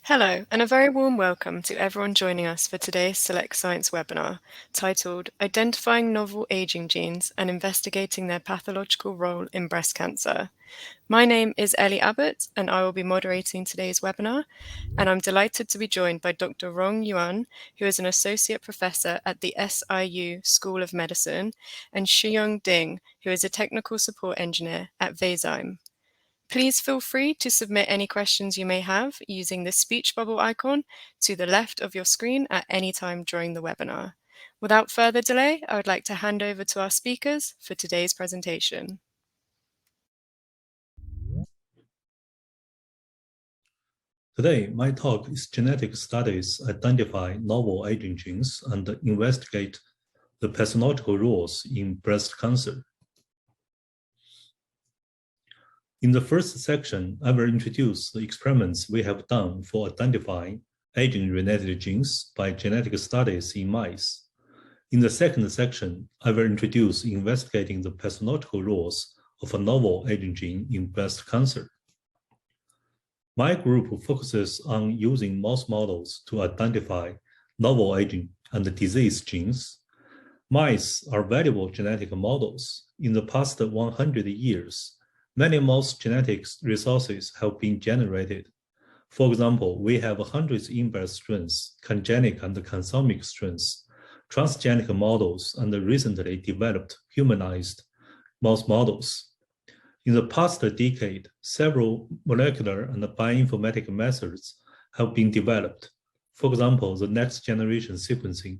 Hello, and a very warm welcome to everyone joining us for today's SelectScience webinar, titled Identifying Novel Aging Genes and Investigating Their Pathological Role in Breast Cancer. My name is Ellie Abbott, and I will be moderating today's webinar, and I'm delighted to be joined by Dr. Rong Yuan, who is an Associate Professor at the SIU School of Medicine, and Shiyong Ding, who is a Technical Support Engineer at Vazyme. Please feel free to submit any questions you may have using the speech bubble icon to the left of your screen at any time during the webinar. Without further delay, I would like to hand over to our speakers for today's presentation. Today, my talk is Genetic Studies Identify Novel Aging Genes and Investigate the Pathological Roles in Breast Cancer. In the first section, I will introduce the experiments we have done for identifying aging-related genes by genetic studies in mice. In the second section, I will introduce investigating the pathological roles of a novel aging gene in breast cancer. My group focuses on using mouse models to identify novel aging and disease genes. Mice are valuable genetic models. In the past 100 years, many mouse genetics resources have been generated. For example, we have hundreds of inbred strains, congenic and consumic strains, transgenic models, and recently developed humanized mouse models. In the past decade, several molecular and bioinformatic methods have been developed. For example, the next generation sequencing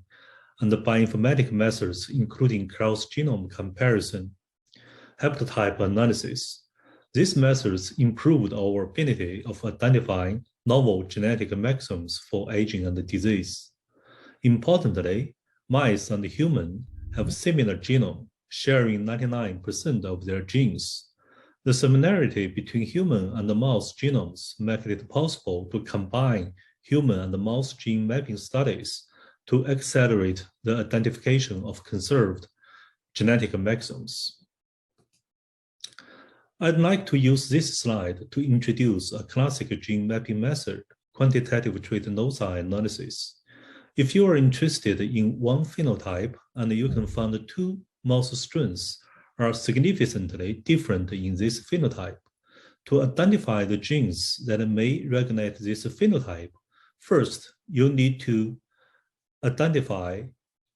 and the bioinformatic methods, including cross-genome comparison, haplotype analysis. These methods improved our ability of identifying novel genetic mechanisms for aging and disease. Importantly, mice and humans have similar genome, sharing 99% of their genes. The similarity between human and mouse genomes makes it possible to combine human and mouse gene mapping studies to accelerate the identification of conserved genetic mechanisms. I'd like to use this slide to introduce a classic gene mapping method, quantitative trait loci analysis. If you are interested in one phenotype and you can find two mouse strains are significantly different in this phenotype, to identify the genes that may regulate this phenotype, first, you need to identify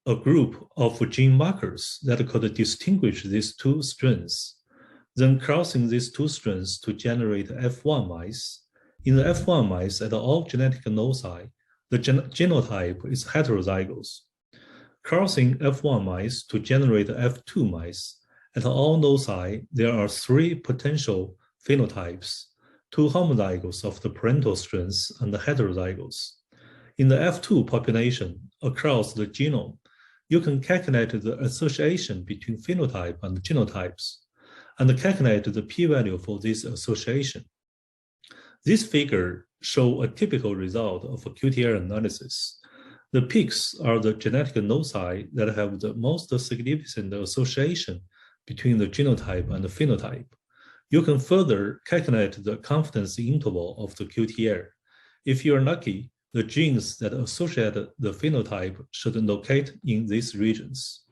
a group of gene markers that could distinguish these two strains. Then crossing these two strains to generate F1 mice. In the F1 mice at all genetic loci, the genotype is heterozygous. Crossing F1 mice to generate F2 mice. At all loci, there are three potential phenotypes, two homozygous of the parental strains and the heterozygous. In the F2 population, across the genome, you can calculate the association between phenotype and genotypes, and calculate the p-value for this association. This figure shows a typical result of a QTL analysis. The peaks are the genetic loci that have the most significant association between the genotype and the phenotype. You can further calculate the confidence interval of the QTL. If you are lucky, the genes that associate the phenotype should locate in these regions.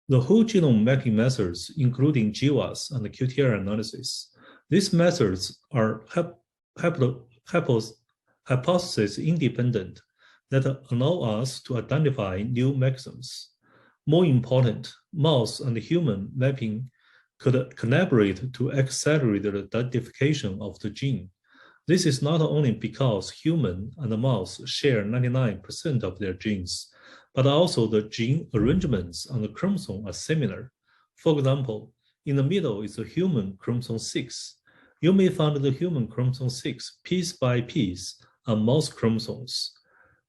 The whole genome mapping methods, including GWAS and QTL analysis, these methods are hypothesis independent that allow us to identify new mechanisms. More important, mouse and human mapping could collaborate to accelerate the identification of the gene. This is not only because human and mouse share 99% of their genes, but also the gene arrangements on the chromosome are similar. For example, in the middle is the human chromosome 6. You may find the human chromosome 6 piece by piece on mouse chromosomes.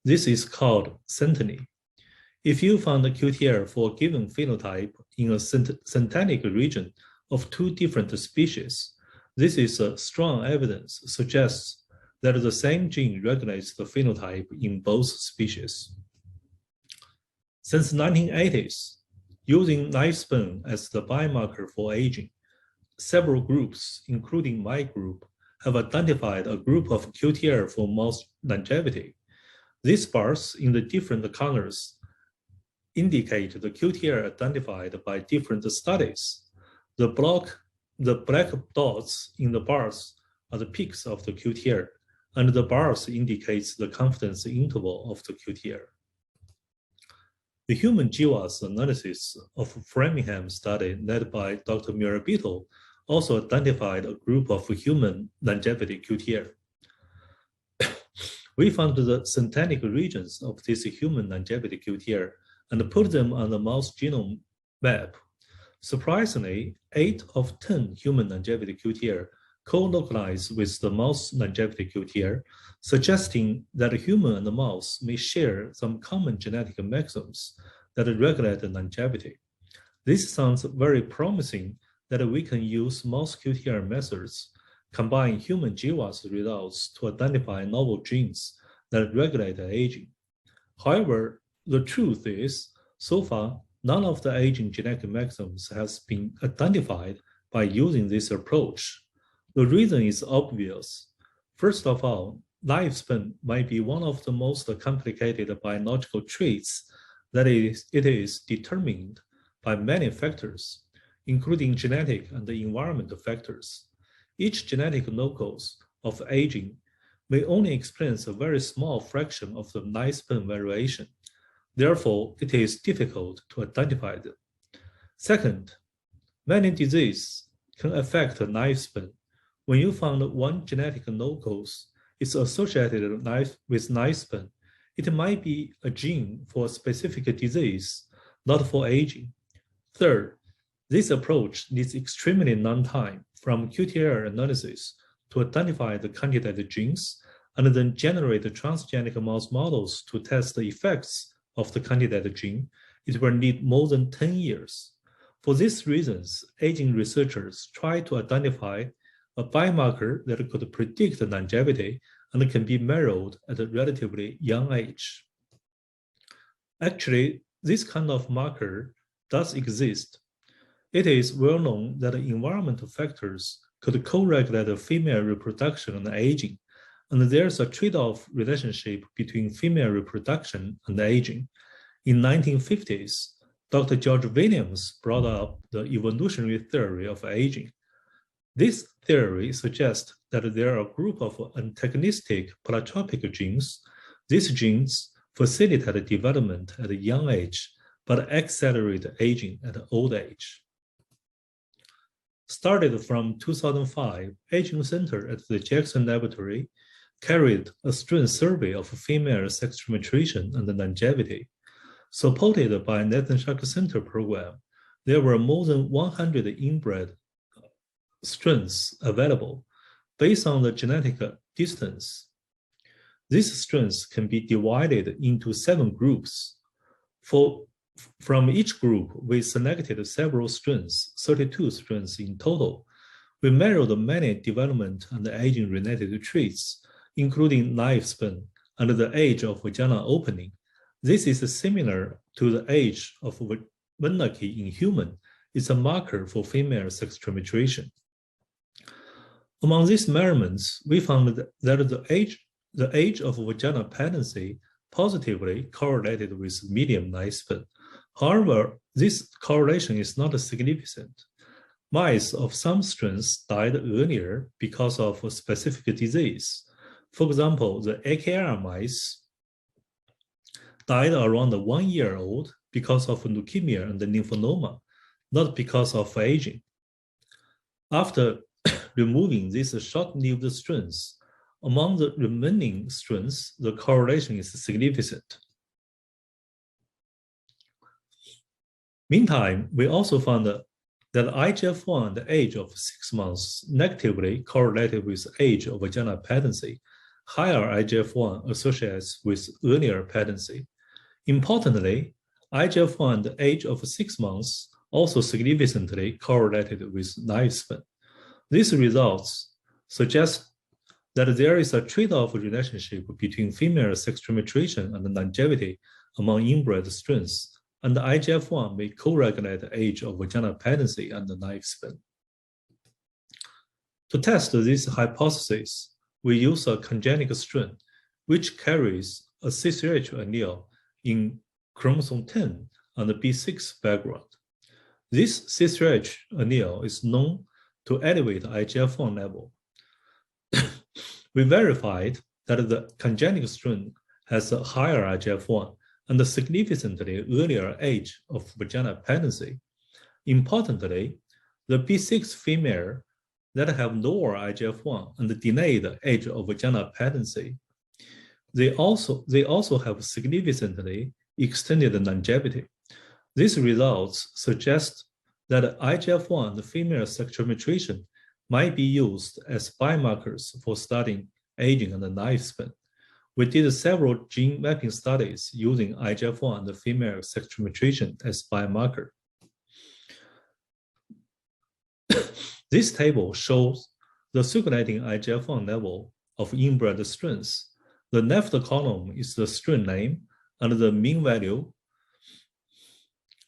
This is called synteny. If you find the QTL for a given phenotype in a syntenic region of two different species, this is a strong evidence suggests that the same gene regulates the phenotype in both species. Since the 1980s, using lifespan as the biomarker for aging, several groups, including my group, have identified a group of QTL for mouse longevity. These bars in the different colors indicate the QTL identified by different studies. The black dots in the bars are the peaks of the QTL, and the bars indicates the confidence interval of the QTL. The human GWAS analysis of Framingham study led by Dr. Mirabito also identified a group of human longevity QTL. We found the synthetic regions of this human longevity QTL and put them on the mouse genome map. Surprisingly, 8 of 10 human longevity QTL co-localize with the mouse longevity QTL, suggesting that human and the mouse may share some common genetic mechanisms that regulate longevity. This sounds very promising that we can use mouse QTL methods, combine human GWAS results to identify novel genes that regulate aging. However, the truth is, so far, none of the aging genetic mechanisms has been identified by using this approach. The reason is obvious. First of all, lifespan might be one of the most complicated biological traits that it is determined by many factors, including genetic and environmental factors. Each genetic locus of aging may only experience a very small fraction of the lifespan variation. Therefore, it is difficult to identify them. Second, many diseases can affect lifespan. When you found one genetic locus is associated with lifespan, it might be a gene for a specific disease, not for aging. Third, this approach needs extremely long time from QTL analysis to identify the candidate genes and then generate transgenic mouse models to test the effects of the candidate gene. It will need more than 10 years. For these reasons, aging researchers try to identify a biomarker that could predict longevity and can be measured at a relatively young age. Actually, this kind of marker does exist. It is well known that environmental factors could co-regulate female reproduction and aging, and there's a trade-off relationship between female reproduction and aging. In the 1950s, Dr. George Williams brought up the evolutionary theory of aging. This theory suggests that there are a group of antagonistic pleiotropic genes. These genes facilitate development at a young age, but accelerate aging at old age. Started from 2005, Aging Center at the Jackson Laboratory carried a strain survey of female sex penetration and longevity. Supported by Nathan Shark Center program, there were more than 100 inbred strains available based on the genetic distance. These strains can be divided into 7 groups. From each group, we selected several strains, 32 strains in total. We measured many development and aging-related traits, including lifespan and the age of vagina opening. This is similar to the age of Wernicke in human. It's a marker for female sex penetration. Among these measurements, we found that the age of vaginal patency positively correlated with median lifespan. However, this correlation is not significant. Mice of some strains died earlier because of a specific disease. For example, the AKR mice died around 1 year old because of leukemia and lymphoma, not because of aging. After removing these short-lived strains, among the remaining strains, the correlation is significant. Meantime, we also found that IGF-1 at the age of 6 months negatively correlated with age of vaginal patency. Higher IGF-1 associates with earlier patency. Importantly, IGF-1 at the age of 6 months also significantly correlated with lifespan. These results suggest that there is a trade-off relationship between female sex penetration and longevity among inbred strains, and the IGF-1 may co-regulate the age of vaginal patency and the lifespan. To test this hypothesis, we use a congenic strain, which carries a CCH allele in chromosome 10 and the B6 background. This CCH allele is known to elevate IGF-1 level. We verified that the congenic strain has a higher IGF-1 and a significantly earlier age of vaginal patency. Importantly, the B6 female that have lower IGF-1 and delayed age of vaginal patency, they also have significantly extended longevity. These results suggest that IGF-1 and female sexual maturation might be used as biomarkers for studying aging and lifespan. We did several gene mapping studies using IGF-1 and female sexual maturation as biomarker. This table shows the circulating IGF-1 level of inbred strains. The left column is the strain name and the mean value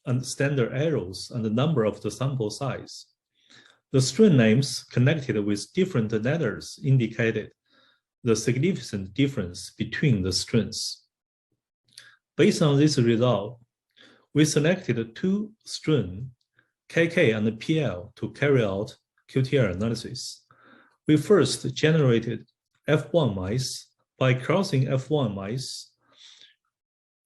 and standard errors and the number of the sample size. The strain names connected with different letters indicated the significant difference between the strains. Based on this result, we selected two strains, KK and PL, to carry out QTR analysis. We first generated F1 mice. By crossing F1 mice,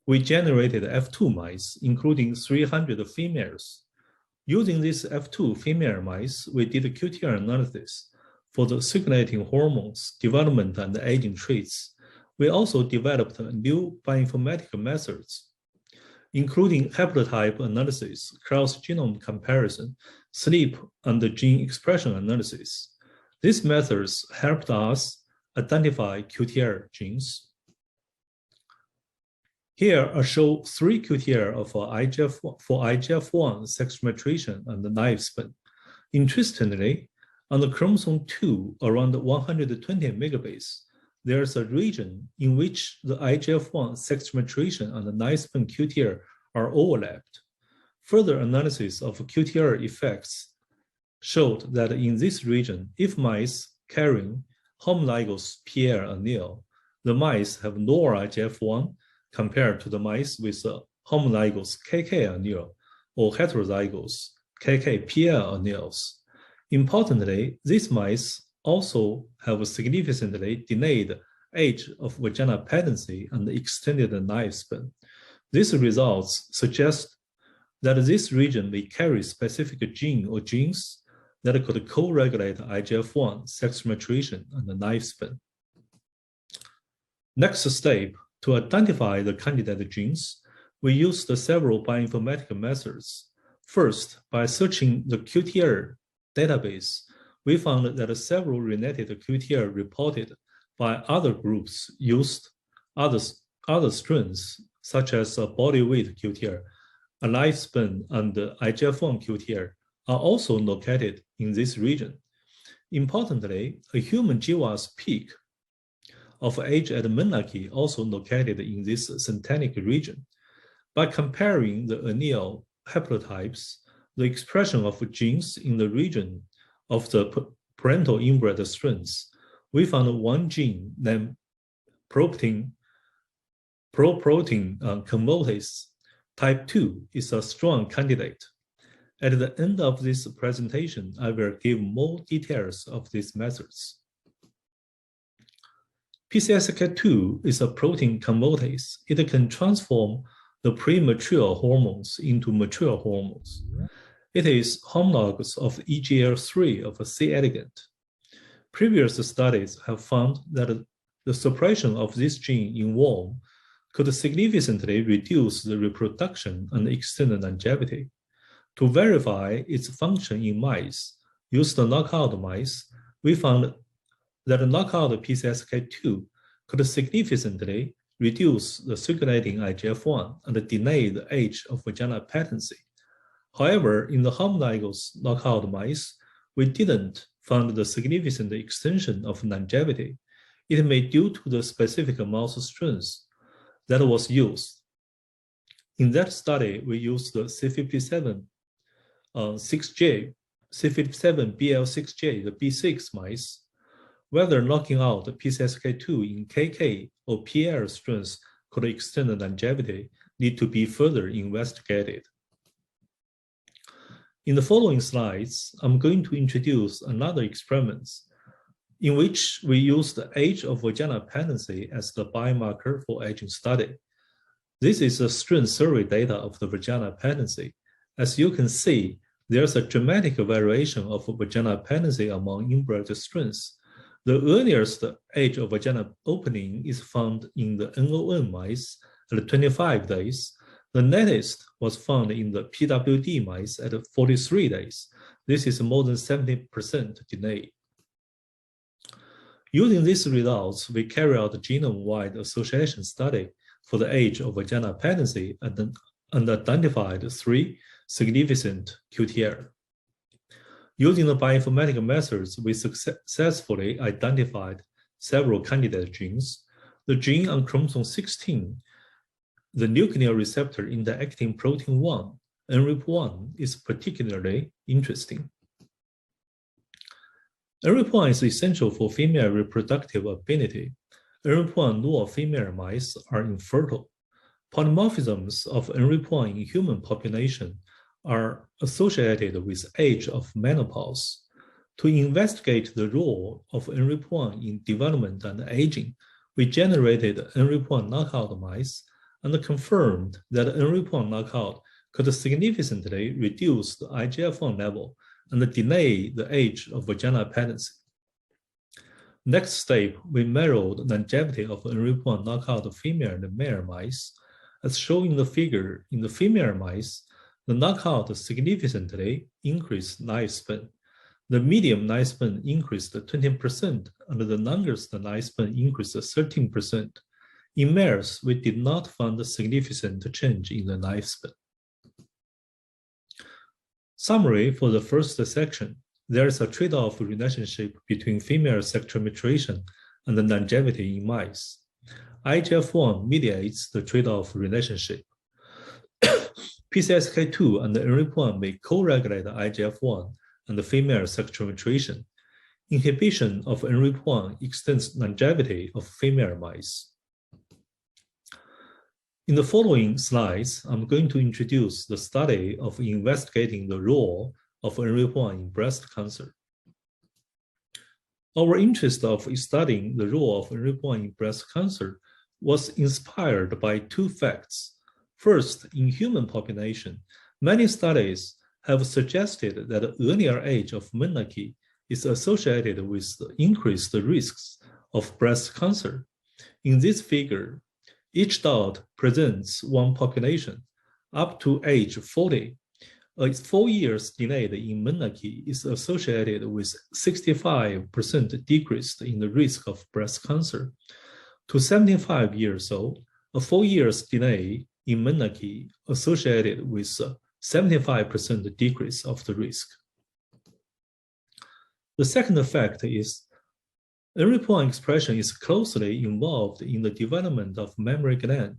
we generated F2 mice, including 300 females. Using these F2 female mice, we did QTR analysis for the circulating hormones, development, and aging traits. We also developed new bioinformatic methods, including haplotype analysis, cross-genome comparison, sleep, and gene expression analysis. These methods helped us identify QTR genes. Here I show 3 QTR for IGF-1 sex maturation and lifespan. Interestingly, on the chromosome 2, around 120 megabase, there's a region in which the IGF-1 sex maturation and the lifespan QTR are overlapped. Further analysis of QTR effects showed that in this region, if mice carrying homologous PL allele, the mice have lower IGF-1 compared to the mice with a homologous KK allele or heterozygous KK-PL alleles. Importantly, these mice also have a significantly delayed age of vaginal patency and extended lifespan. These results suggest that this region may carry specific gene or genes that could co-regulate IGF-1 sex maturation and lifespan. Next step, to identify the candidate genes, we used several bioinformatic methods. First, by searching the QTR database, we found that several related QTR reported by other groups used other strains, such as body weight QTR, a lifespan, and IGF-1 QTR, are also located in this region. Importantly, a human GWAS peak of age at menarche also located in this synthetic region. By comparing the allele haplotypes, the expression of genes in the region of the parental inbred strains, we found one gene named proprotein convertase type 2 is a strong candidate. At the end of this presentation, I will give more details of these methods. PCSK2 is a protein convertase. It can transform the premature hormones into mature hormones. It is homologous of EGL3 of C. elegans. Previous studies have found that the suppression of this gene in worm could significantly reduce the reproduction and extend longevity. To verify its function in mice, used knockout mice, we found that knockout PCSK2 could significantly reduce the circulating IGF-1 and delay the age of vaginal patency. However, in the homologous knockout mice, we didn't find the significant extension of longevity. It may be due to the specific mouse strains that was used. In that study, we used the C57 6J C57BL6J, the B6 mice, whether knocking out PCSK2 in KK or PL strains could extend the longevity need to be further investigated. In the following slides, I'm going to introduce another experiment in which we use the age of vaginal patency as the biomarker for aging study. This is the strain survey data of the vaginal patency. As you can see, there's a dramatic variation of vaginal patency among inbred strains. The earliest age of vaginal opening is found in the NON mice at 25 days. The latest was found in the PWD mice at 43 days. This is more than 70% delay. Using these results, we carry out a genome-wide association study for the age of vaginal patency and identified 3 significant QTL. Using the bioinformatic methods, we successfully identified several candidate genes. The gene on chromosome 16, the nuclear receptor interacting protein 1, NRIP1, is particularly interesting. NRIP1 is essential for female reproductive ability. NRIP1 null female mice are infertile. Polymorphisms of NRIP1 in human population are associated with age of menopause. To investigate the role of NRIP1 in development and aging, we generated NRIP1 knockout mice and confirmed that NRIP1 knockout could significantly reduce the IGF-1 level and delay the age of vaginal patency. Next step, we measured longevity of NRIP1 knockout female and male mice. As shown in the figure, in the female mice, the knockout significantly increased lifespan. The median lifespan increased 20%, and the longest lifespan increased 13%. In males, we did not find a significant change in the lifespan. Summary for the first section. There is a trade-off relationship between female sexual maturation and the longevity in mice. IGF-1 mediates the trade-off relationship. PCSK2 and NRIP1 may co-regulate IGF-1 and the female sexual maturation. Inhibition of NRIP1 extends longevity of female mice. In the following slides, I'm going to introduce the study of investigating the role of NRIP1 in breast cancer. Our interest of studying the role of NRIP1 in breast cancer was inspired by 2 facts. First, in human population, many studies have suggested that the earlier age of menarche is associated with increased risks of breast cancer. In this figure, each dot presents one population. Up to age 40, a 4 years delay in menarche is associated with 65% decrease in the risk of breast cancer. To 75 years old, a 4 years delay in menarche associated with 75% decrease of the risk. The second fact is NRIP1 expression is closely involved in the development of mammary gland.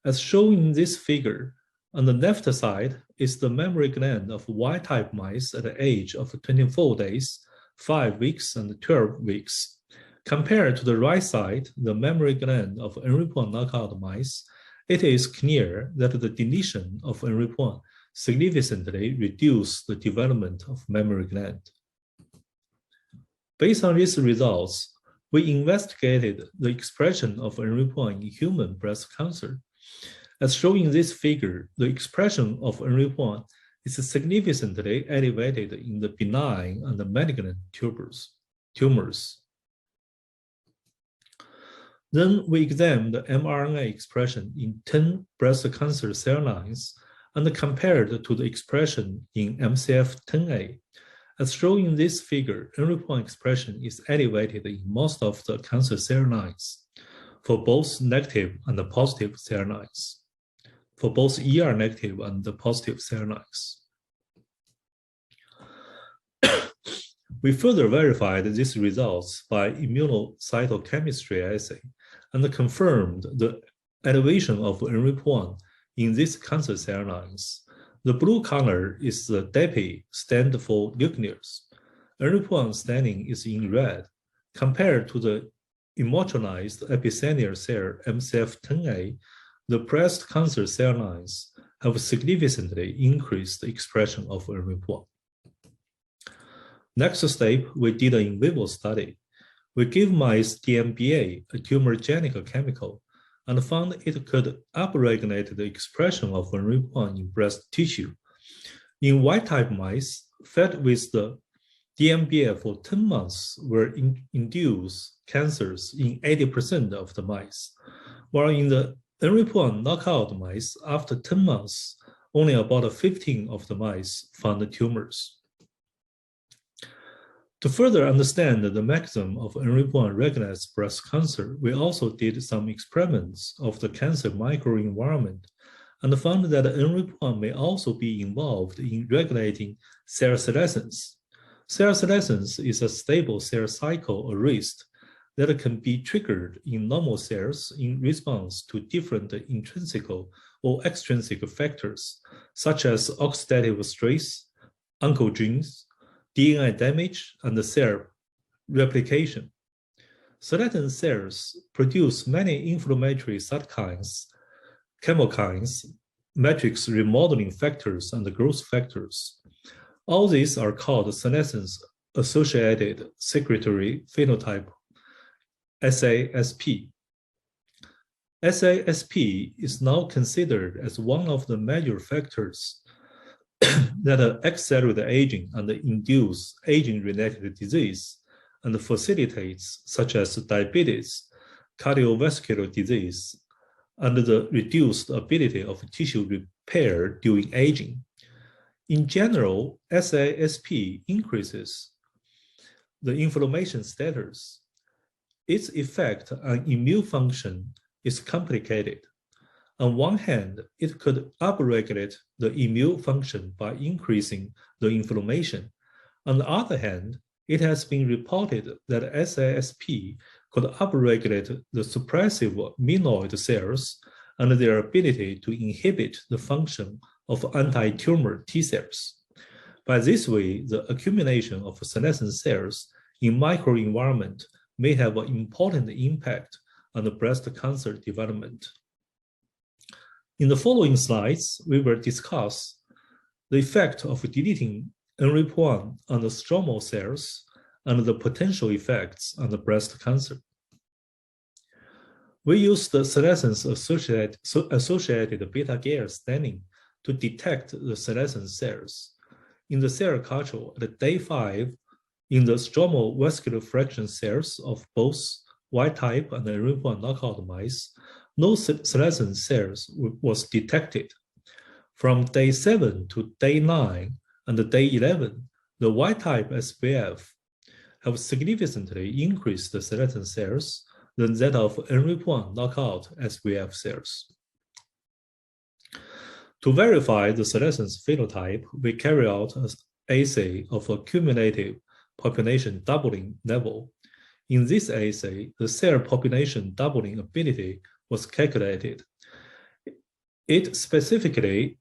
As shown in this figure, on the left side is the mammary gland of Y-type mice at the age of 24 days, 5 weeks, and 12 weeks. Compared to the right side, the mammary gland of NRIP1 knockout mice, it is clear that the deletion of NRIP1 significantly reduced the development of mammary gland. Based on these results, we investigated the expression of NRIP1 in human breast cancer. As shown in this figure, the expression of NRIP1 is significantly elevated in the benign and the malignant tumors. Then we examined the mRNA expression in 10 breast cancer cell lines and compared to the expression in MCF10A. As shown in this figure, NRIP1 expression is elevated in most of the cancer cell lines for both negative and positive cell lines, for both ER negative and positive cell lines. We further verified these results by immunocytochemistry assay and confirmed the elevation of NRIP1 in these cancer cell lines. The blue color is the DEPI, stand for nucleus. NRP1 staining is in red. Compared to the immortalized epithelial cell MCF10A, the breast cancer cell lines have significantly increased the expression of NRP1. Next step, we did an in vivo study. We gave mice DMBA, a tumorigenic chemical, and found it could upregulate the expression of NRP1 in breast tissue. In wild-type mice fed with the DMBA for 10 months were induced cancers in 80% of the mice, while in the NRP1 knockout mice, after 10 months, only about 15 of the mice found tumors. To further understand the mechanism of NRP1 regulates breast cancer, we also did some experiments of the cancer microenvironment and found that NRP1 may also be involved in regulating cell senescence. Cell senescence is a stable cell cycle arrest that can be triggered in normal cells in response to different intrinsic or extrinsic factors, such as oxidative stress, oncogenes, DNA damage, and cell replication. Senescent cells produce many inflammatory cytokines, chemokines, matrix remodeling factors, and growth factors. All these are called senescence-associated secretory phenotype, SASP. SASP is now considered as one of the major factors that accelerate aging and induce aging-related disease and facilitates such as diabetes, cardiovascular disease, and the reduced ability of tissue repair during aging. In general, SASP increases the inflammation status. Its effect on immune function is complicated. On one hand, it could upregulate the immune function by increasing the inflammation. On the other hand, it has been reported that SASP could upregulate the suppressive myeloid cells and their ability to inhibit the function of anti-tumor T cells. By this way, the accumulation of senescent cells in microenvironment may have an important impact on the breast cancer development. In the following slides, we will discuss the effect of deleting NRP1 on the stromal cells and the potential effects on the breast cancer. We use the senescence-associated beta-Gale staining to detect the senescent cells. In the cell culture at day 5, in the stromal vascular fraction cells of both wild-type and NRP1 knockout mice, no senescent cells was detected. From day 7 to day 9 and day 11, the wild-type SBF have significantly increased the senescent cells than that of NRP1 knockout SBF cells. To verify the senescence phenotype, we carry out an assay of a cumulative population doubling level. In this assay, the cell population doubling ability was calculated. It specifically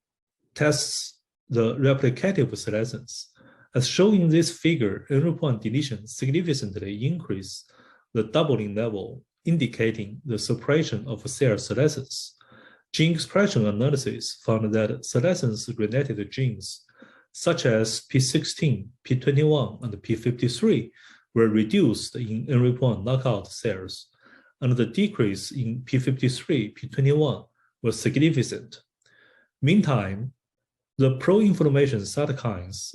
tests the replicative senescence. As shown in this figure, NRP1 deletion significantly increased the doubling level, indicating the suppression of cell senescence. Gene expression analysis found that senescence-related genes, such as P16, P21, and P53, were reduced in NRP1 knockout cells, and the decrease in P53, P21 was significant. Meantime, the pro-inflammation cytokines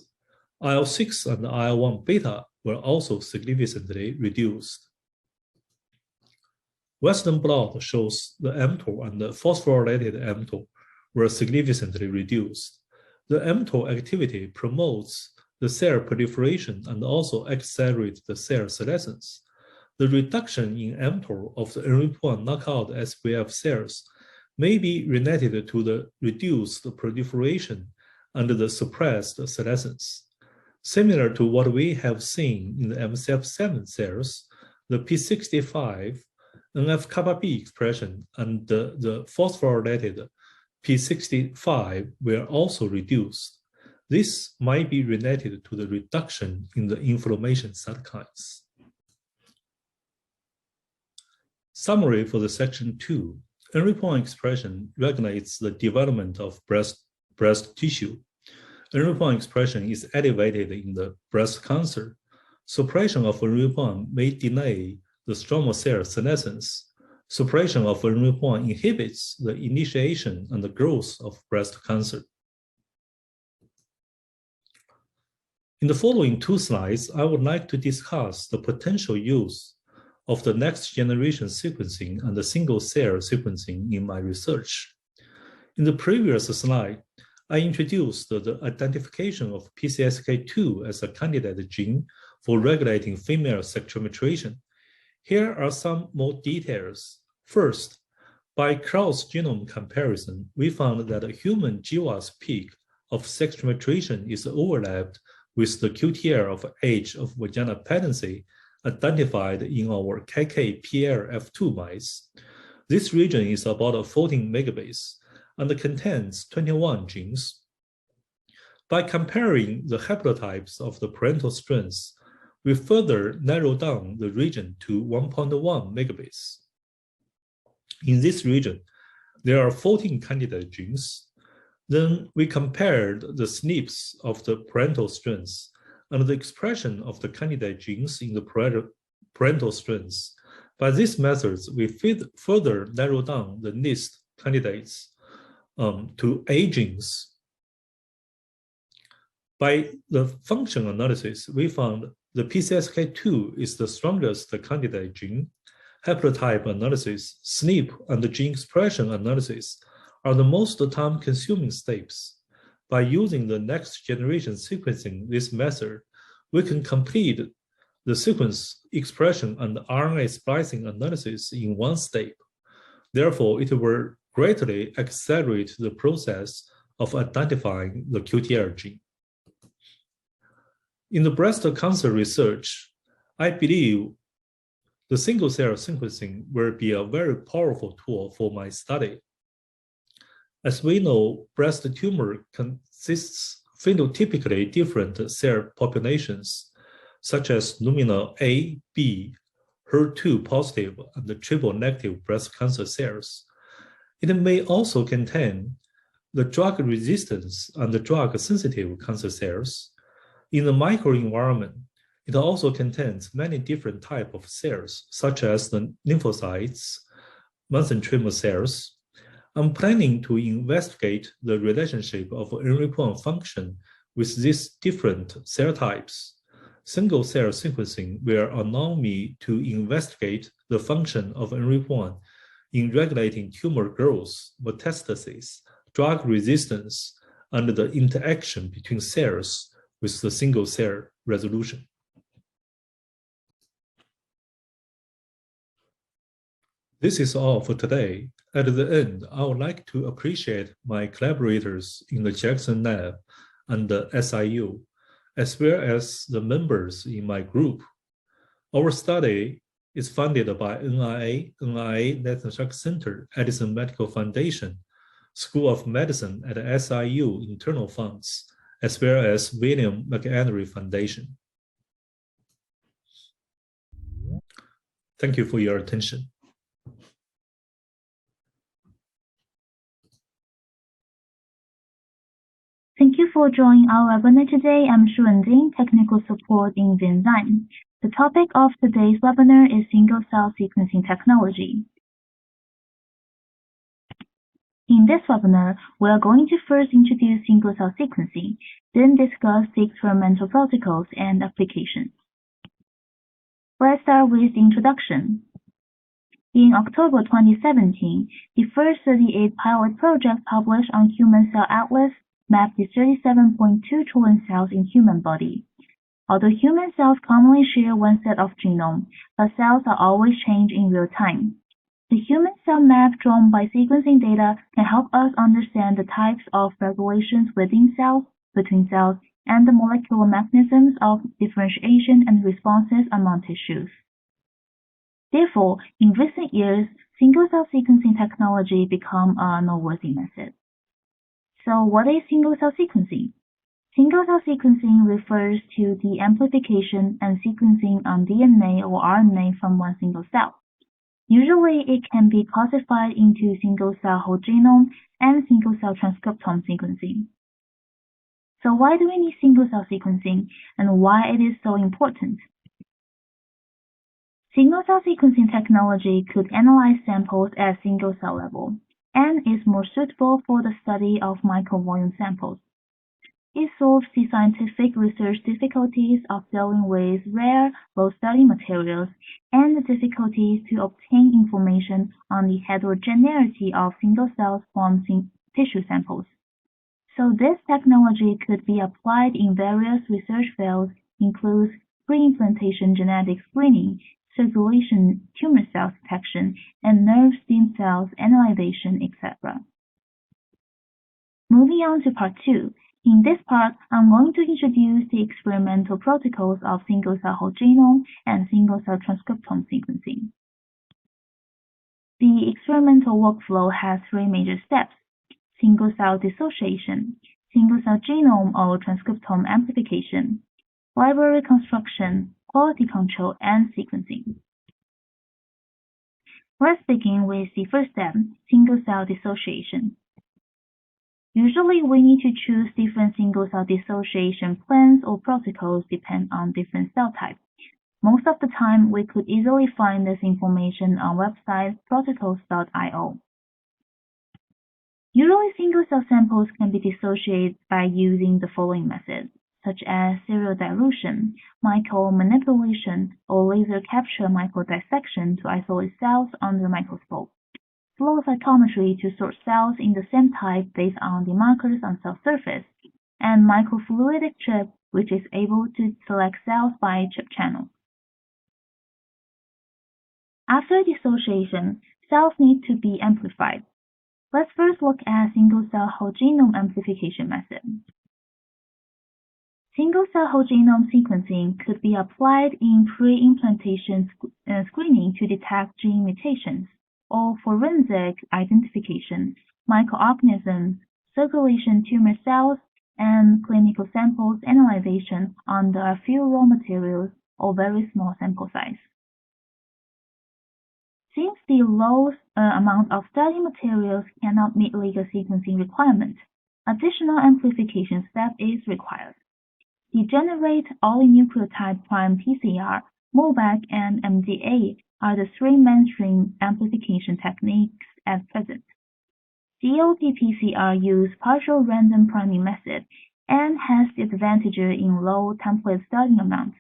IL-6 and IL-1 beta were also significantly reduced. Western blot shows the mTOR and the phosphorylated mTOR were significantly reduced. The mTOR activity promotes the cell proliferation and also accelerates the cell senescence. The reduction in mTOR of the NRP1 knockout SBF cells may be related to the reduced proliferation and the suppressed senescence. Similar to what we have seen in the MCF7 cells, the P65 NF-kappa B expression and the phosphorylated P65 were also reduced. This might be related to the reduction in the inflammation cytokines. Summary for the section 2. NRP1 expression regulates the development of breast tissue. NRP1 expression is elevated in the breast cancer. Suppression of NRP1 may delay the stromal cell senescence. Suppression of NRP1 inhibits the initiation and the growth of breast cancer. In the following 2 slides, I would like to discuss the potential use of the next generation sequencing and the single-cell sequencing in my research. In the previous slide, I introduced the identification of PCSK2 as a candidate gene for regulating female sexual maturation. Here are some more details. First, by cross-genome comparison, we found that a human GWAS peak of sexual maturation is overlapped with the QTL of age of vaginal patency identified in our KK-PLF2 mice. This region is about 14 megabase and contains 21 genes. By comparing the haplotypes of the parental strands, we further narrow down the region to 1.1 megabase. In this region, there are 14 candidate genes. Then we compared the SNPs of the parental strands and the expression of the candidate genes in the parental strands. By these methods, we further narrow down the list candidates to A genes. By the function analysis, we found the PCSK2 is the strongest candidate gene. Haplotype analysis, SNP, and the gene expression analysis are the most time-consuming steps. By using the next generation sequencing this method, we can complete the sequence expression and RNA splicing analysis in one step. Therefore, it will greatly accelerate the process of identifying the QTL gene. In the breast cancer research, I believe the single-cell sequencing will be a very powerful tool for my study. As we know, breast tumor consists phenotypically different cell populations, such as luminal A, B, HER2 positive, and triple negative breast cancer cells. It may also contain the drug resistance and the drug sensitive cancer cells. In the microenvironment, it also contains many different types of cells, such as the lymphocytes, mesenchymal cells. I'm planning to investigate the relationship of NRP1 function with these different cell types. Single-cell sequencing will allow me to investigate the function of NRP1 in regulating tumor growth, metastasis, drug resistance, and the interaction between cells with the single-cell resolution. This is all for today. At the end, I would like to appreciate my collaborators in the Jackson Lab and the SIU, as well as the members in my group. Our study is funded by NIA National Center, Edison Medical Foundation, School of Medicine at SIU internal funds, as well as William McHenry Foundation. Thank you for your attention. Thank you for joining our webinar today. I'm Shu Ding, Technical Support in Vazyme. The topic of today's webinar is single-cell sequencing technology. In this webinar, we are going to first introduce single-cell sequencing, then discuss the experimental protocols and applications. Let's start with the introduction. In October 2017, the first 38 pilot project published on Human Cell Atlas mapped the 37.2 trillion cells in human body. Although human cells commonly share one set of genome, but cells are always changed in real time. The human cell map drawn by sequencing data can help us understand the types of regulations within cells, between cells, and the molecular mechanisms of differentiation and responses among tissues. Therefore, in recent years, single-cell sequencing technology became a noteworthy method. So what is single-cell sequencing? Single-cell sequencing refers to the amplification and sequencing on DNA or RNA from one single cell. Usually, it can be classified into single-cell whole genome and single-cell transcriptome sequencing. So why do we need single-cell sequencing and why it is so important? Single-cell sequencing technology could analyze samples at single-cell level and is more suitable for the study of microvolume samples. It solves the scientific research difficulties of dealing with rare, low-study materials and the difficulties to obtain information on the heterogeneity of single cells from tissue samples. So this technology could be applied in various research fields, including pre-implantation genetic screening, circulation tumor cells detection, and nerve stem cells analyzation, etc. Moving on to part 2. In this part, I'm going to introduce the experimental protocols of single-cell whole genome and single-cell transcriptome sequencing. The experimental workflow has 3 major steps: single-cell dissociation, single-cell genome or transcriptome amplification, library construction, quality control, and sequencing. Let's begin with the first step, single-cell dissociation. Usually, we need to choose different single-cell dissociation plans or protocols depending on different cell types. Most of the time, we could easily find this information on website protocols.io. Usually, single-cell samples can be dissociated by using the following methods, such as serial dilution, micromanipulation, or laser capture microdissection to isolate cells under a microscope, flow cytometry to sort cells in the same type based on the markers on cell surface, and microfluidic chip, which is able to select cells by chip channel. After dissociation, cells need to be amplified. Let's first look at single-cell whole genome amplification method. Single-cell whole genome sequencing could be applied in pre-implantation screening to detect gene mutations, or forensic identification, microorganisms, circulation tumor cells, and clinical samples analyzation under a few raw materials or very small sample size. Since the low amount of study materials cannot meet legal sequencing requirements, additional amplification step is required. The generate polynucleotide prime PCR, MOVAC, and MDA are the 3 mainstream amplification techniques at present. COP-PCR use partial random priming method and has the advantages in low template starting amount,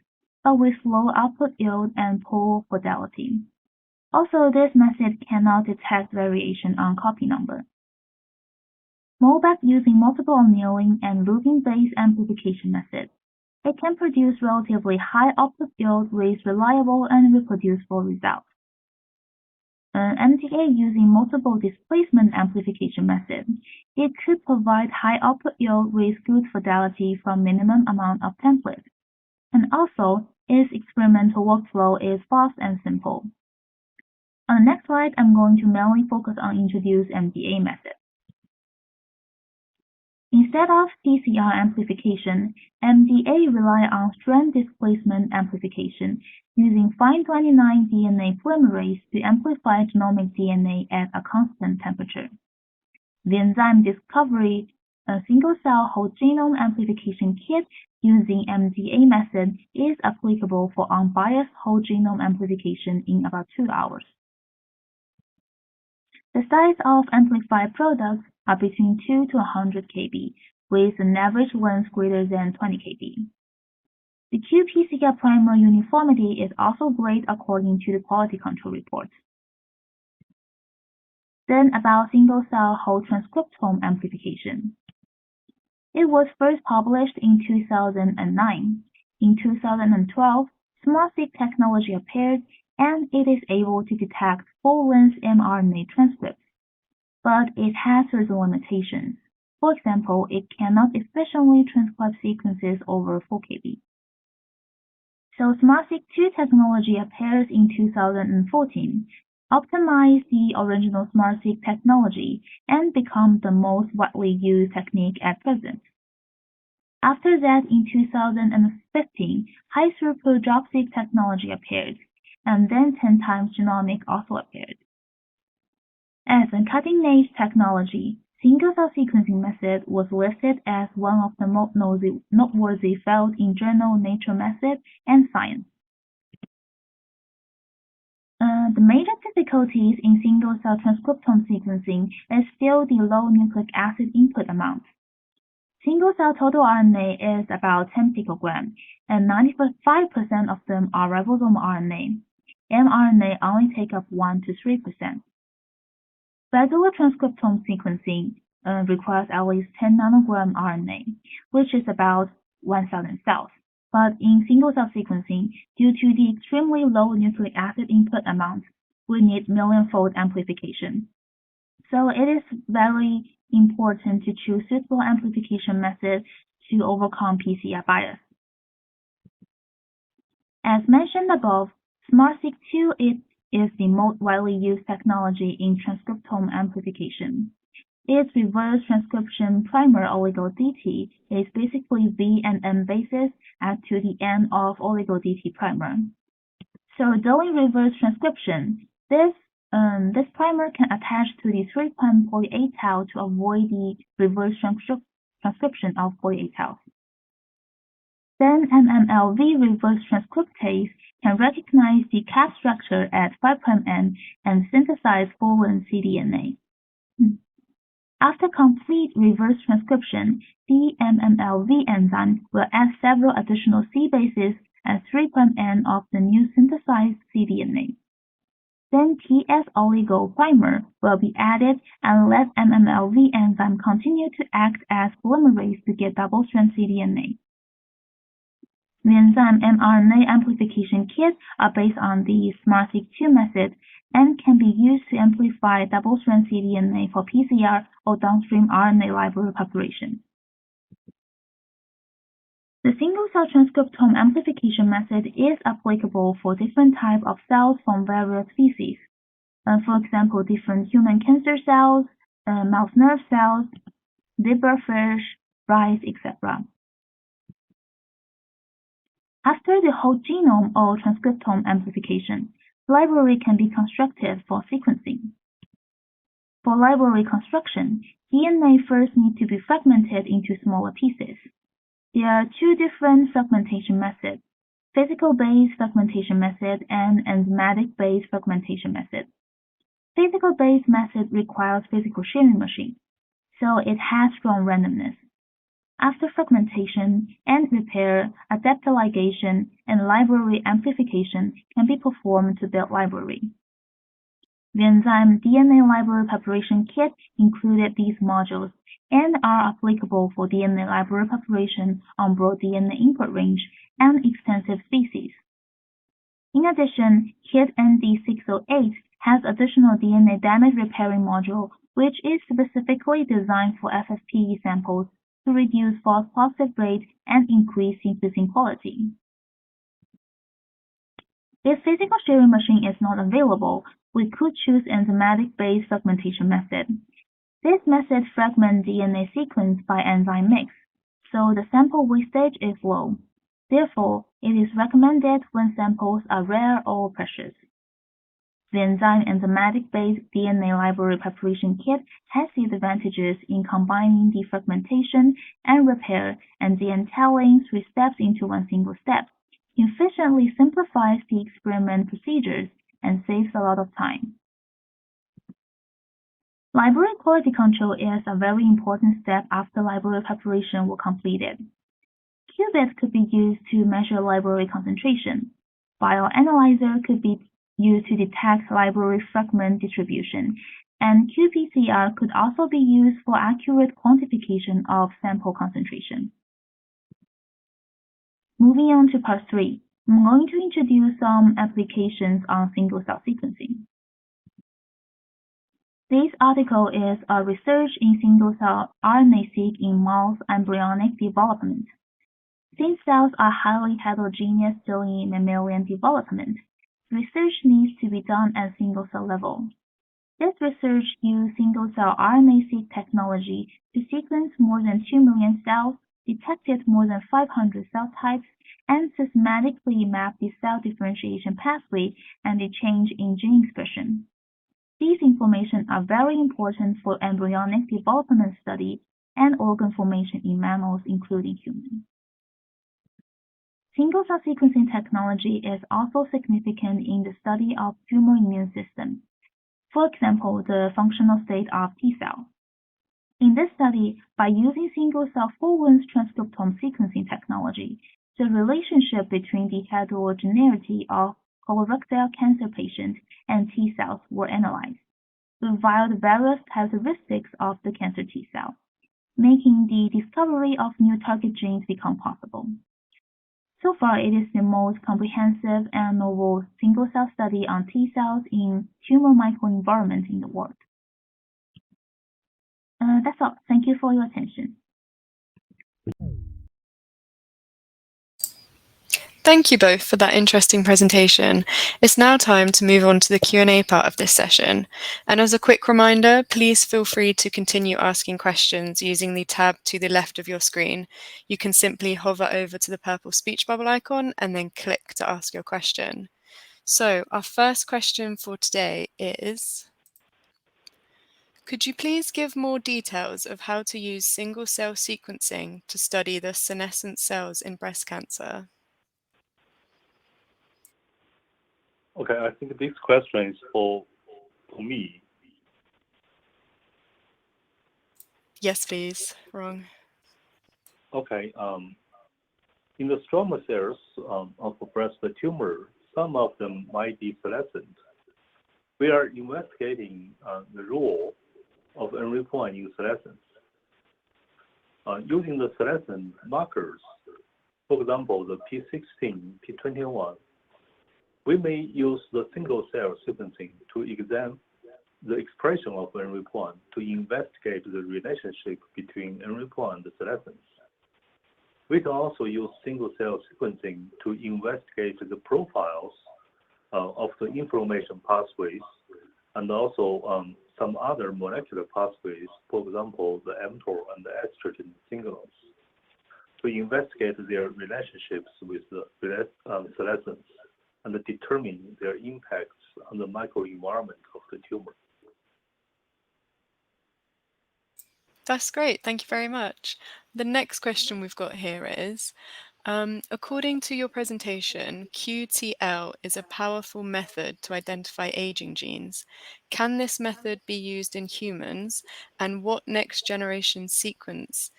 but with low output yield and poor fidelity. Also, this method cannot detect variation on copy number. MOVAC using multiple annealing and looping-based amplification method. It can produce relatively high output yield with reliable and reproducible results. MDA using multiple displacement amplification method. It could provide high output yield with good fidelity from minimum amount of templates. And also, its experimental workflow is fast and simple. On the next slide, I'm going to mainly focus on introduce MDA method. Instead of PCR amplification, MDA rely on strand displacement amplification using 529 DNA polymerase to amplify genomic DNA at a constant temperature. Vazyme discovery, a single-cell whole genome amplification kit using MDA method is applicable for unbiased whole genome amplification in about 2 hours. The size of amplified products are between 2 to 100 kb, with an average length greater than 20 kb. The qPCR primer uniformity is also great according to the quality control reports. Then about single-cell whole transcriptome amplification. It was first published in 2009. In 2012, SmallSeq technology appeared, and it is able to detect full-length mRNA transcripts, but it has certain limitations. For example, it cannot efficiently transcribe sequences over 4 kb. So SmallSeq 2 technology appears in 2014. optimized the original SmartSeq technology and become the most widely used technique at present. After that, in 2015, high-throughput dropseq technology appeared, and then 10 times genomic also appeared. As a cutting-edge technology, single-cell sequencing method was listed as one of the most noteworthy fields in journal Nature Method and Science. The major difficulties in single-cell transcriptome sequencing is still the low nucleic acid input amount. Single-cell total RNA is about 10 picograms, and 95% of them are ribosomal RNA. mRNA only take up 1 to 3%. Regular transcriptome sequencing requires at least 10 nanogram RNA, which is about 1,000 cells. But in single-cell sequencing, due to the extremely low nucleic acid input amount, we need million-fold amplification. So it is very important to choose suitable amplification method to overcome PCR bias. As mentioned above, SmartSeq2 is the most widely used technology in transcriptome amplification. Its reverse transcription primer oligo DT is basically V and M bases added to the end of oligo DT primer. So during reverse transcription, this primer can attach to the 3' poly-A tau to avoid the reverse transcription of poly-A tau. Then MMLV reverse transcriptase can recognize the cap structure at 5' end and synthesize full-length cDNA. After complete reverse transcription, the MMLV enzyme will add several additional C bases at 3' end of the new synthesized cDNA. Then TS oligo primer will be added and let MMLV enzyme continue to act as polymerase to get double-strand cDNA. Vazyme mRNA amplification kits are based on the SmartSeq2 method and can be used to amplify double-strand cDNA for PCR or downstream RNA library preparation. The single-cell transcriptome amplification method is applicable for different types of cells from various species. For example, different human cancer cells, mouse nerve cells, zebrafish, rice, etc. After the whole genome or transcriptome amplification, library can be constructed for sequencing. For library construction, DNA first needs to be fragmented into smaller pieces. There are two different fragmentation methods, physical-based fragmentation method and enzymatic-based fragmentation method. Physical-based method requires physical shearing machine, so it has strong randomness. After fragmentation and repair, adapter ligation and library amplification can be performed to build library. Vazyme DNA library preparation kit included these modules and are applicable for DNA library preparation on broad DNA input range and extensive species. In addition, Kit ND608 has additional DNA damage repairing module, which is specifically designed for FFPE samples to reduce false positive rate and increase sequencing quality. If physical shearing machine is not available, we could choose enzymatic-based fragmentation method. This method fragments DNA sequence by enzyme mix, so the sample wastage is low. Therefore, it is recommended when samples are rare or precious. The Vazyme enzymatic-based DNA library preparation kit has the advantages in combining the fragmentation and repair and detailing 3 steps into one single step. Efficiently simplifies the experiment procedures and saves a lot of time. Library quality control is a very important step after library preparation was completed. Qubits could be used to measure library concentration. Bioanalyzer could be used to detect library fragment distribution, and qPCR could also be used for accurate quantification of sample concentration. Moving on to part 3, I'm going to introduce some applications on single-cell sequencing. This article is a research in single-cell RNA-seq in mouse embryonic development. Since cells are highly heterogeneous during mammalian development, research needs to be done at single-cell level. This research used single-cell RNA-seq technology to sequence more than 2 million cells, detected more than 500 cell types, and systematically mapped the cell differentiation pathway and the change in gene expression. These information are very important for embryonic development study and organ formation in mammals, including humans. Single-cell sequencing technology is also significant in the study of tumor immune systems. For example, the functional state of T cells. In this study, by using single-cell full-length transcriptome sequencing technology, the relationship between the heterogeneity of colorectal cancer patients and T cells were analyzed, revealed various characteristics of the cancer T cell, making the discovery of new target genes become possible. So far, it is the most comprehensive and novel single-cell study on T cells in tumor microenvironment in the world. That's all. Thank you for your attention. Thank you both for that interesting presentation. It's now time to move on to the Q&A part of this session. And as a quick reminder, please feel free to continue asking questions using the tab to the left of your screen. You can simply hover over to the purple speech bubble icon and then click to ask your question. So our first question for today is, could you please give more details of how to use single-cell sequencing to study the senescent cells in breast cancer? Okay, I think this question is for me. Yes, please. Wrong. Okay, in the stromal cells of breast tumor, some of them might be senescent. We are investigating the role of enriquinone in senescence. Using the senescent markers, for example, the P16, P21, we may use the single-cell sequencing to examine the expression of enriquinone to investigate the relationship between enriquinone and the senescence. We can also use single-cell sequencing to investigate the profiles of the inflammation pathways and also some other molecular pathways, for example, the mTOR and the estrogen signals, to investigate their relationships with the senescence and determine their impacts on the microenvironment of the tumor. That's great. Thank you very much. The next question we've got here is, according to your presentation, QTL is a powerful method to identify aging genes. Can this method be used in humans? And what next generation sequence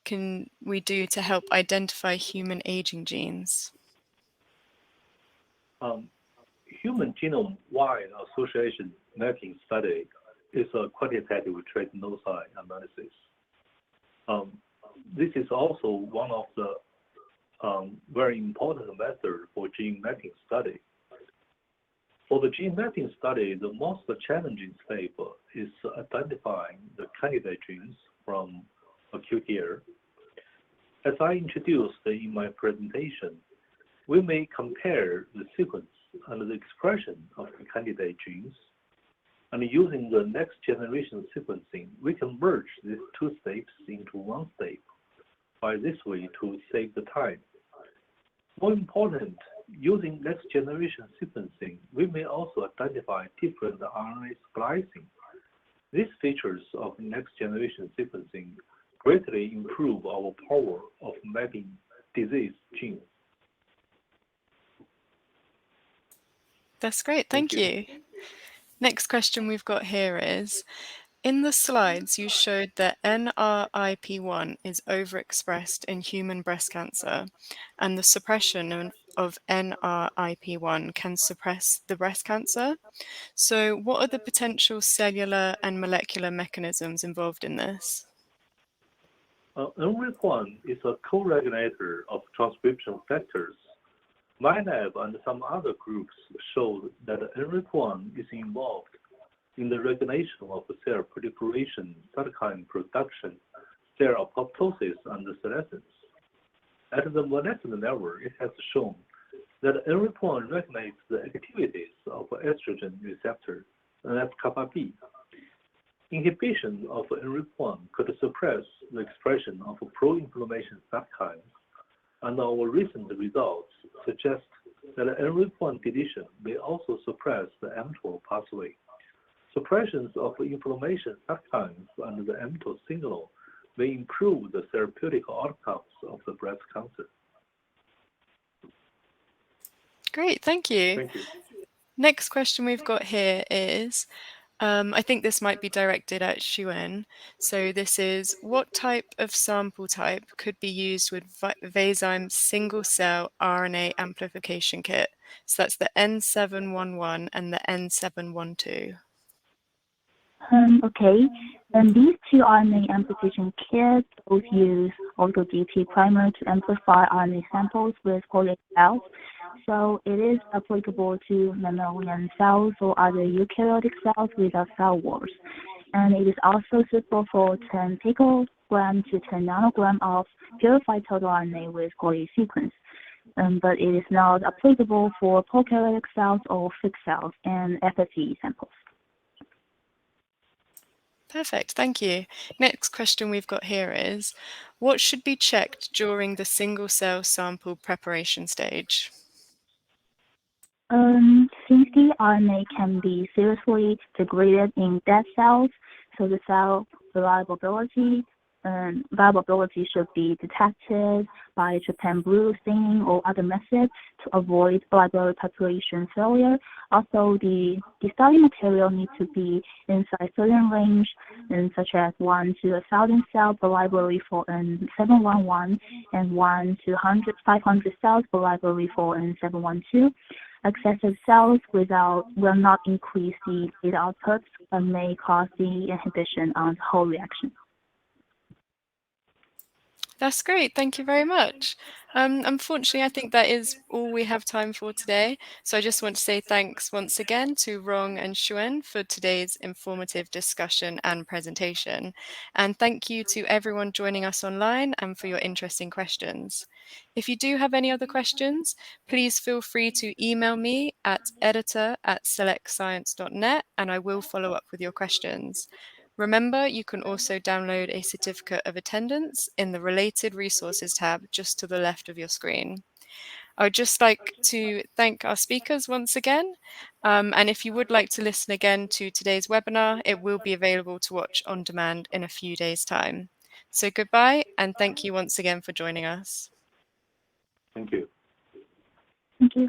can we do to help identify human aging genes? Human genome-wide association mapping study is a quantitative trait loci analysis. This is also one of the very important methods for gene mapping study. For the gene mapping study, the most challenging step is identifying the candidate genes from acute care. As I introduced in my presentation, we may compare the sequence and the expression of the candidate genes, and using the next generation sequencing, we can merge these two steps into one step, by this way to save the time. More important, using next generation sequencing, we may also identify different RNA splicing. These features of next generation sequencing greatly improve our power of mapping disease genes. That's great. Thank you. Next question we've got here is, in the slides you showed that NRIP1 is overexpressed in human breast cancer, and the suppression of NRIP1 can suppress the breast cancer. So what are the potential cellular and molecular mechanisms involved in this? NRIP1 is a co-regulator of transcription factors. My lab and some other groups showed that NRIP1 is involved in the regulation of cell proliferation, cytokine production, cell apoptosis, and senescence. At the molecular level, it has shown that ENRI1 regulates the activities of estrogen receptor, NF-kappa B. Inhibition of ENRI1 could suppress the expression of pro-inflammation cytokines, and our recent results suggest that ENRI1 deletion may also suppress the mTOR pathway. Suppression of inflammation cytokines and the mTOR signal may improve the therapeutic outcomes of the breast cancer. Great, thank you. Thank you. Next question we've got here is, I think this might be directed at Xuan. So this is, what type of sample type could be used with Vazyme single-cell RNA amplification kit? So that's the N711 and the N712. Okay, and these two RNA amplification kits both use oligo-GP primer to amplify RNA samples with polyp cells. So it is applicable to mammalian cells or other eukaryotic cells without cell walls. And it is also suitable for 10 picogram to 10 nanogram of purified total RNA with poly sequence. But it is not applicable for prokaryotic cells or fixed cells and FFPE samples. Perfect, thank you. Next question we've got here is, what should be checked during the single-cell sample preparation stage? Since the RNA can be seriously degraded in dead cells, so the cell viability should be detected by trypan blue staining or other methods to avoid library population failure. Also, the starting material needs to be inside certain range, such as 1 to 1,000 cells per library for N711 and 1 to 500 cells per library for N712. Excessive cells will not increase the data output and may cause the inhibition on the whole reaction. That's great. Thank you very much. Unfortunately, I think that is all we have time for today. So I just want to say thanks once again to Rong and Xuan for today's informative discussion and presentation. And thank you to everyone joining us online and for your interesting questions. If you do have any other questions, please feel free to email me at editor@selectscience.net and I will follow up with your questions. Remember, you can also download a certificate of attendance in the Related Resources tab just to the left of your screen. I would just like to thank our speakers once again. And if you would like to listen again to today's webinar, it will be available to watch on demand in a few days' time. So goodbye, and thank you once again for joining us. Thank you. Thank you.